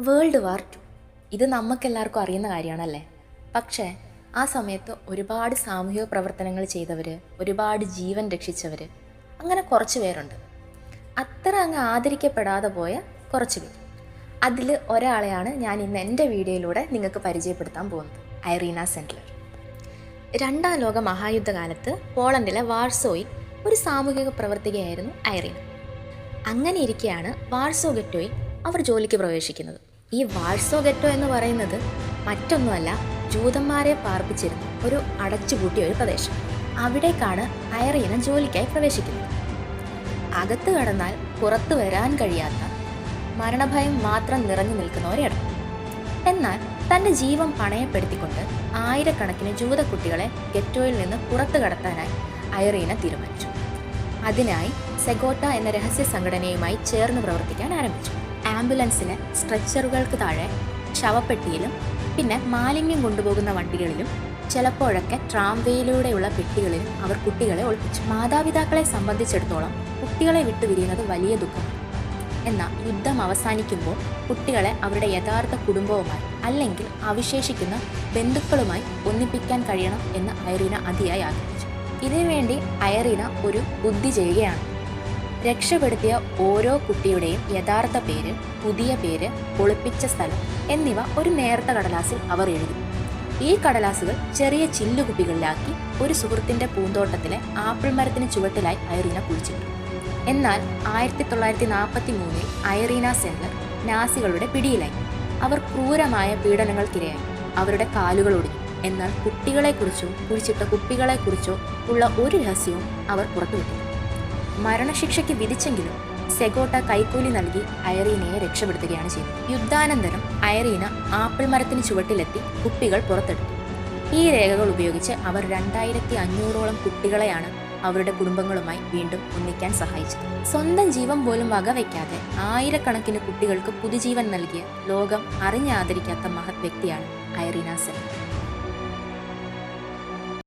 World war 2 ഇത് നമുക്കെല്ലാവർക്കും അറിയുന്ന കാര്യമാണല്ലേ. പക്ഷേ ആ സമയത്ത് ഒരുപാട് സാമൂഹിക പ്രവർത്തനങ്ങൾ ചെയ്തവർ, ഒരുപാട് ജീവൻ രക്ഷിച്ചവർ, അങ്ങനെ കുറച്ച് പേരുണ്ട്. അത്ര അങ്ങ് ആദരിക്കപ്പെടാതെ പോയ കുറച്ച് പേര്. അതിൽ ഒരാളെയാണ് ഞാൻ ഇന്ന് എൻ്റെ വീഡിയോയിലൂടെ നിങ്ങൾക്ക് പരിചയപ്പെടുത്താൻ പോകുന്നത്, ഐറീന സെൻഡ്ലർ. രണ്ടാം ലോക മഹായുദ്ധകാലത്ത് പോളണ്ടിലെ വാർസോയിൽ ഒരു സാമൂഹിക പ്രവർത്തകയായിരുന്നു ഐറീന. അങ്ങനെ ഇരിക്കെയാണ് വാർസോ ഗെറ്റോയിൽ അവർ ജോലിക്ക് പ്രവേശിക്കുന്നത്. ഈ വാർസോ ഗെറ്റോ എന്ന് പറയുന്നത് മറ്റൊന്നുമല്ല, ജൂതന്മാരെ പാർപ്പിച്ചിരുന്ന ഒരു അടച്ചുപൂട്ടിയ ഒരു പ്രദേശം. അവിടേക്കാണ് ഐറീന ജോലിക്കായി പ്രവേശിക്കുന്നത്. അകത്ത് കടന്നാൽ പുറത്തു വരാൻ കഴിയാത്ത, മരണഭയം മാത്രം നിറഞ്ഞു നിൽക്കുന്ന ഒരിടം. എന്നാൽ തൻ്റെ ജീവൻ പണയപ്പെടുത്തിക്കൊണ്ട് ആയിരക്കണക്കിന് ജൂത കുട്ടികളെ ഗെറ്റോയിൽ നിന്ന് പുറത്തു കടത്താനായി ഐറീന തീരുമാനിച്ചു. അതിനായി സെഗോട്ട എന്ന രഹസ്യ സംഘടനയുമായി ചേർന്ന് പ്രവർത്തിക്കാൻ ആരംഭിച്ചു. ആംബുലൻസിലെ സ്ട്രെച്ചറുകൾക്ക് താഴെ, ശവപ്പെട്ടിയിലും, പിന്നെ മാലിന്യം കൊണ്ടുപോകുന്ന വണ്ടികളിലും, ചിലപ്പോഴൊക്കെ ട്രാംവേയിലൂടെയുള്ള പെട്ടികളിലും അവർ കുട്ടികളെ ഒളിപ്പിച്ചു. മാതാപിതാക്കളെ സംബന്ധിച്ചിടത്തോളം കുട്ടികളെ വിട്ടുപിരിയുന്നത് വലിയ ദുഃഖമാണ്. എന്നാൽ യുദ്ധം അവസാനിക്കുമ്പോൾ കുട്ടികളെ അവരുടെ യഥാർത്ഥ കുടുംബവുമായി അല്ലെങ്കിൽ അവശേഷിക്കുന്ന ബന്ധുക്കളുമായി ഒന്നിപ്പിക്കാൻ കഴിയണം എന്ന് ഐറീന അതിയായി ആഗ്രഹിച്ചു. ഇതിനുവേണ്ടി ഐറീന ഒരു ബുദ്ധി ചെയ്യുകയാണ്. രക്ഷപ്പെടുത്തിയ ഓരോ കുട്ടിയുടെയും യഥാർത്ഥ പേര്, പുതിയ പേര്, ഒളിപ്പിച്ച സ്ഥലം എന്നിവ ഒരു നേർത്ത കടലാസിൽ അവർ എഴുതി. ഈ കടലാസുകൾ ചെറിയ ചില്ലുകുപ്പികളിലാക്കി ഒരു സുഹൃത്തിൻ്റെ പൂന്തോട്ടത്തിലെ ആപ്പിൾ മരത്തിന് ചുവട്ടിലായി ഐറീന കുഴിച്ചിട്ടു. എന്നാൽ 1943 ഐറീന സെൻഡ്ലർ നാസികളുടെ പിടിയിലായി. അവർ ക്രൂരമായ പീഡനങ്ങൾക്കിരയായി. അവരുടെ കാലുകൾ ഒടിഞ്ഞു. എന്നാൽ കുട്ടികളെക്കുറിച്ചോ കുഴിച്ചിട്ട കുപ്പികളെക്കുറിച്ചോ ഉള്ള ഒരു രഹസ്യവും അവർ പുറത്തുവിട്ടില്ല. മരണശിക്ഷയ്ക്ക് വിധിച്ചെങ്കിലും സെഗോട്ട കൈക്കൂലി നൽകി ഐറീനയെ രക്ഷപ്പെടുത്തുകയാണ് ചെയ്തത്. യുദ്ധാനന്തരം ഐറീന ആപ്പിൾ മരത്തിന് ചുവട്ടിലെത്തി കുപ്പികൾ പുറത്തെടുത്തു. ഈ രേഖകൾ ഉപയോഗിച്ച് അവർ 2500ഓളം കുട്ടികളെയാണ് അവരുടെ കുടുംബങ്ങളുമായി വീണ്ടും ഒന്നിക്കാൻ സഹായിച്ചത്. സ്വന്തം ജീവൻ പോലും വകവയ്ക്കാതെ ആയിരക്കണക്കിന് കുട്ടികൾക്ക് പുതുജീവൻ നൽകിയ, ലോകം അറിഞ്ഞാദരിക്കാത്ത മഹത് വ്യക്തിയാണ് ഐറീന സെൻഡ്ലർ.